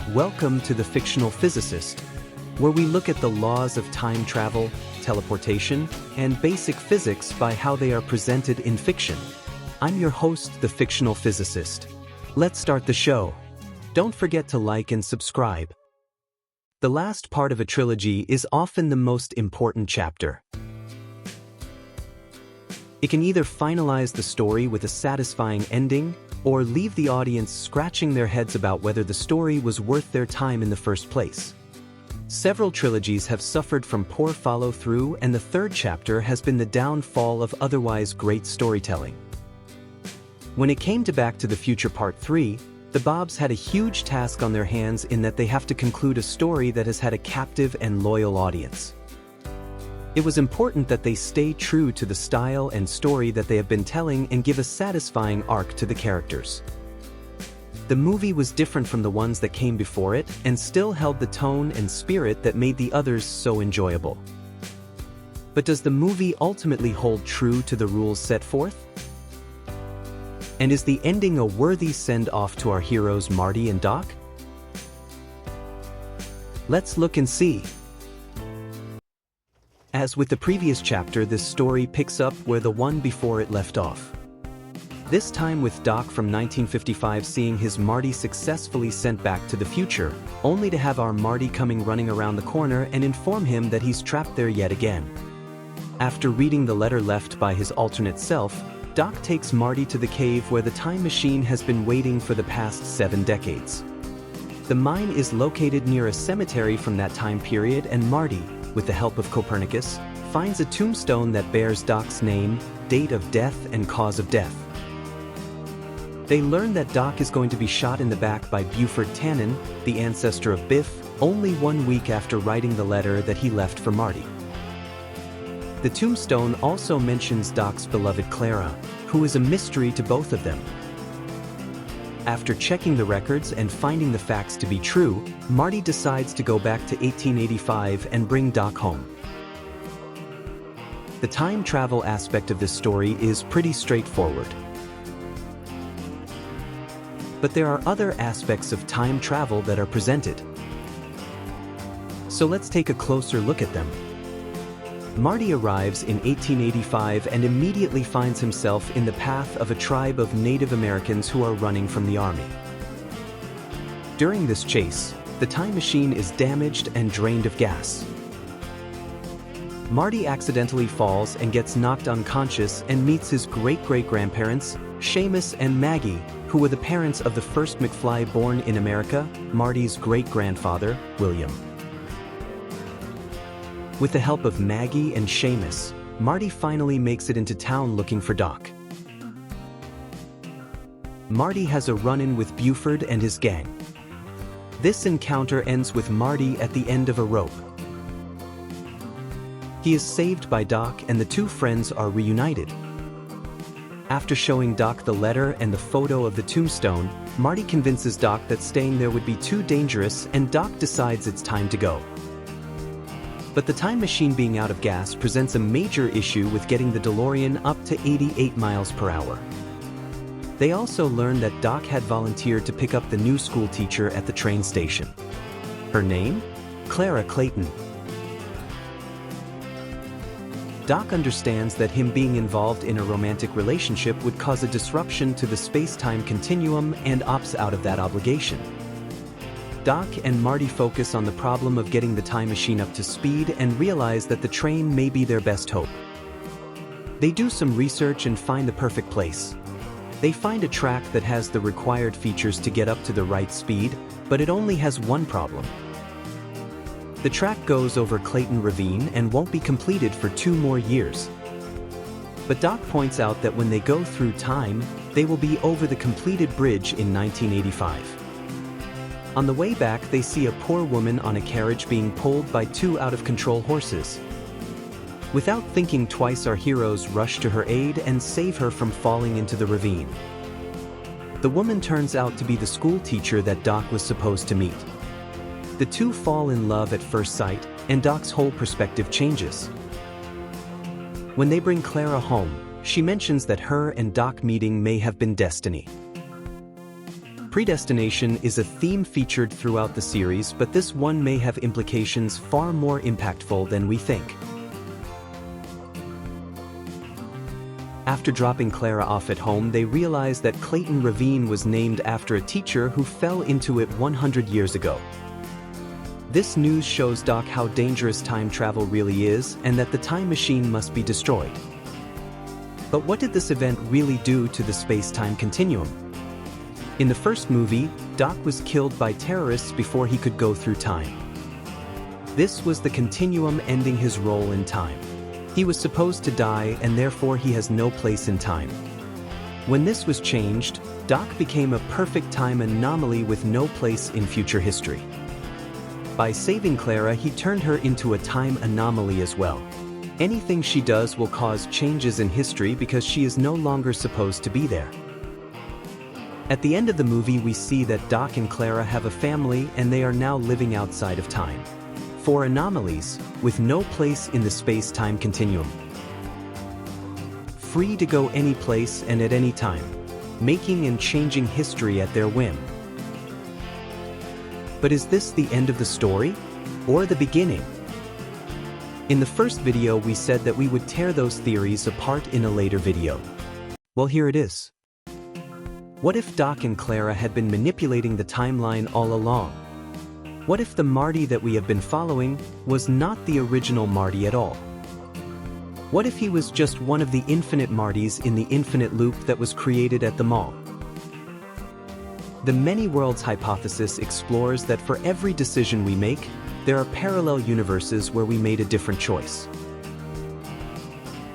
Welcome to the Fictional Physicist, where we look at the laws of time travel, teleportation, and basic physics by how they are presented in fiction. I'm your host, the Fictional Physicist. Let's start the show. Don't forget to like and subscribe. The last part of a trilogy is often the most important chapter. It can either finalize the story with a satisfying ending, or leave the audience scratching their heads about whether the story was worth their time in the first place. Several trilogies have suffered from poor follow-through, and the third chapter has been the downfall of otherwise great storytelling. When it came to Back to the Future Part 3, the Bobs had a huge task on their hands in that they have to conclude a story that has had a captive and loyal audience. It was important that they stay true to the style and story that they have been telling and give a satisfying arc to the characters. The movie was different from the ones that came before it and still held the tone and spirit that made the others so enjoyable. But does the movie ultimately hold true to the rules set forth? And is the ending a worthy send-off to our heroes Marty and Doc? Let's look and see. As with the previous chapter, this story picks up where the one before it left off. This time with Doc from 1955 seeing his Marty successfully sent back to the future, only to have our Marty coming running around the corner and inform him that he's trapped there yet again. After reading the letter left by his alternate self, Doc takes Marty to the cave where the time machine has been waiting for the past 7 decades. The mine is located near a cemetery from that time period, and Marty, with the help of Copernicus, finds a tombstone that bears Doc's name, date of death, and cause of death. They learn that Doc is going to be shot in the back by Buford Tannen, the ancestor of Biff, only 1 week after writing the letter that he left for Marty. The tombstone also mentions Doc's beloved Clara, who is a mystery to both of them. After checking the records and finding the facts to be true, Marty decides to go back to 1885 and bring Doc home. The time travel aspect of this story is pretty straightforward. But there are other aspects of time travel that are presented. So let's take a closer look at them. Marty arrives in 1885 and immediately finds himself in the path of a tribe of Native Americans who are running from the army. During this chase, the time machine is damaged and drained of gas. Marty accidentally falls and gets knocked unconscious and meets his great-great-grandparents, Seamus and Maggie, who were the parents of the first McFly born in America, Marty's great-grandfather, William. With the help of Maggie and Seamus, Marty finally makes it into town looking for Doc. Marty has a run-in with Buford and his gang. This encounter ends with Marty at the end of a rope. He is saved by Doc and the two friends are reunited. After showing Doc the letter and the photo of the tombstone, Marty convinces Doc that staying there would be too dangerous, and Doc decides it's time to go. But the time machine being out of gas presents a major issue with getting the DeLorean up to 88 miles per hour. They also learn that Doc had volunteered to pick up the new school teacher at the train station. Her name? Clara Clayton. Doc understands that him being involved in a romantic relationship would cause a disruption to the space-time continuum and opts out of that obligation. Doc and Marty focus on the problem of getting the time machine up to speed and realize that the train may be their best hope. They do some research and find the perfect place. They find a track that has the required features to get up to the right speed, but it only has one problem. The track goes over Clayton Ravine and won't be completed for 2 more years. But Doc points out that when they go through time, they will be over the completed bridge in 1985. On the way back, they see a poor woman on a carriage being pulled by 2 out-of-control horses. Without thinking twice, our heroes rush to her aid and save her from falling into the ravine. The woman turns out to be the school teacher that Doc was supposed to meet. The two fall in love at first sight, and Doc's whole perspective changes. When they bring Clara home, she mentions that her and Doc meeting may have been destiny. Predestination is a theme featured throughout the series, but this one may have implications far more impactful than we think. After dropping Clara off at home, they realize that Clayton Ravine was named after a teacher who fell into it 100 years ago. This news shows Doc how dangerous time travel really is and that the time machine must be destroyed. But what did this event really do to the space-time continuum? In the first movie, Doc was killed by terrorists before he could go through time. This was the continuum ending his role in time. He was supposed to die and therefore he has no place in time. When this was changed, Doc became a perfect time anomaly with no place in future history. By saving Clara, he turned her into a time anomaly as well. Anything she does will cause changes in history because she is no longer supposed to be there. At the end of the movie, we see that Doc and Clara have a family and they are now living outside of time. For anomalies, with no place in the space-time continuum. Free to go any place and at any time, making and changing history at their whim. But is this the end of the story? Or the beginning? In the first video we said that we would tear those theories apart in a later video. Well, here it is. What if Doc and Clara had been manipulating the timeline all along? What if the Marty that we have been following was not the original Marty at all? What if he was just one of the infinite Martys in the infinite loop that was created at the mall? The many worlds hypothesis explores that for every decision we make, there are parallel universes where we made a different choice.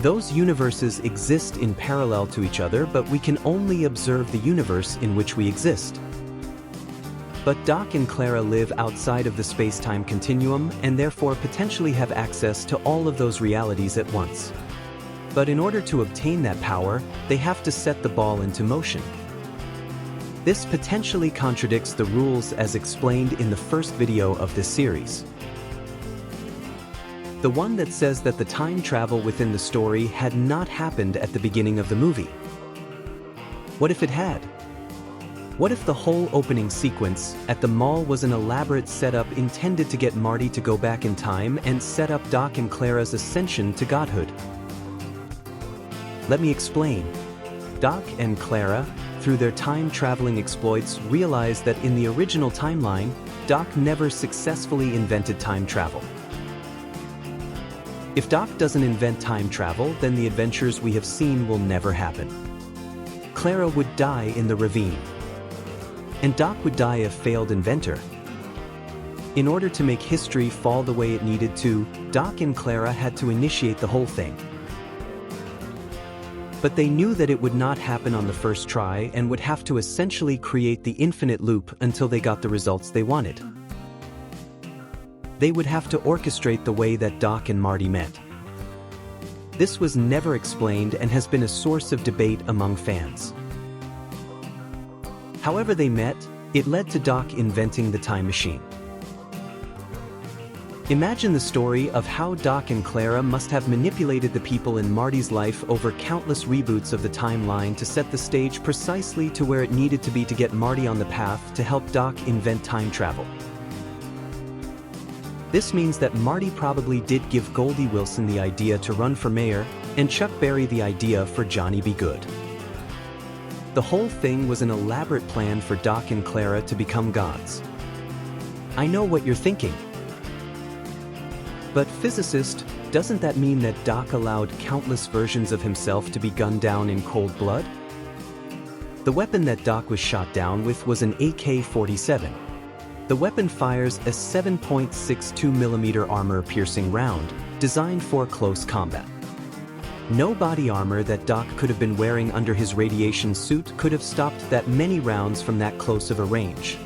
Those universes exist in parallel to each other, but we can only observe the universe in which we exist. But Doc and Clara live outside of the space-time continuum and therefore potentially have access to all of those realities at once. But in order to obtain that power, they have to set the ball into motion. This potentially contradicts the rules as explained in the first video of this series. The one that says that the time travel within the story had not happened at the beginning of the movie. What if it had? What if the whole opening sequence at the mall was an elaborate setup intended to get Marty to go back in time and set up Doc and Clara's ascension to godhood? Let me explain. Doc and Clara, through their time-traveling exploits, realized that in the original timeline, Doc never successfully invented time travel. If Doc doesn't invent time travel, then the adventures we have seen will never happen. Clara would die in the ravine. And Doc would die a failed inventor. In order to make history fall the way it needed to, Doc and Clara had to initiate the whole thing. But they knew that it would not happen on the first try and would have to essentially create the infinite loop until they got the results they wanted. They would have to orchestrate the way that Doc and Marty met. This was never explained and has been a source of debate among fans. However they met, it led to Doc inventing the time machine. Imagine the story of how Doc and Clara must have manipulated the people in Marty's life over countless reboots of the timeline to set the stage precisely to where it needed to be to get Marty on the path to help Doc invent time travel. This means that Marty probably did give Goldie Wilson the idea to run for mayor and Chuck Berry the idea for Johnny Be Good. The whole thing was an elaborate plan for Doc and Clara to become gods. I know what you're thinking. But physicist, doesn't that mean that Doc allowed countless versions of himself to be gunned down in cold blood? The weapon that Doc was shot down with was an AK-47. The weapon fires a 7.62mm armor-piercing round, designed for close combat. No body armor that Doc could have been wearing under his radiation suit could have stopped that many rounds from that close of a range.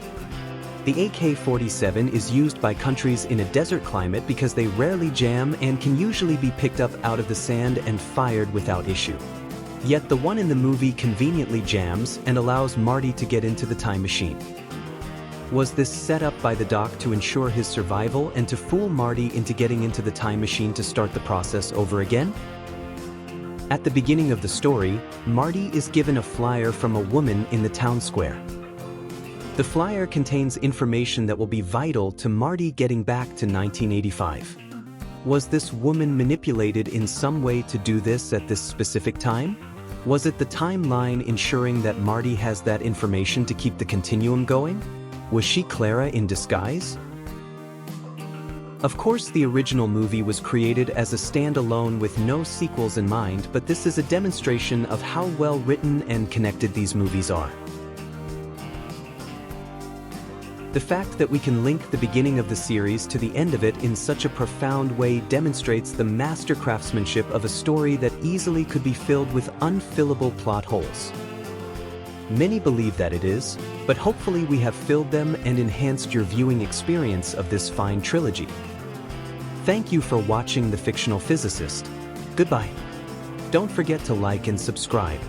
The AK-47 is used by countries in a desert climate because they rarely jam and can usually be picked up out of the sand and fired without issue. Yet the one in the movie conveniently jams and allows Marty to get into the time machine. Was this set up by the Doc to ensure his survival and to fool Marty into getting into the time machine to start the process over again? At the beginning of the story, Marty is given a flyer from a woman in the town square. The flyer contains information that will be vital to Marty getting back to 1985. Was this woman manipulated in some way to do this at this specific time? Was it the timeline ensuring that Marty has that information to keep the continuum going? Was she Clara in disguise? Of course, the original movie was created as a standalone with no sequels in mind, but this is a demonstration of how well written and connected these movies are. The fact that we can link the beginning of the series to the end of it in such a profound way demonstrates the master craftsmanship of a story that easily could be filled with unfillable plot holes. Many believe that it is, but hopefully we have filled them and enhanced your viewing experience of this fine trilogy. Thank you for watching The Fictional Physicist. Goodbye. Don't forget to like and subscribe.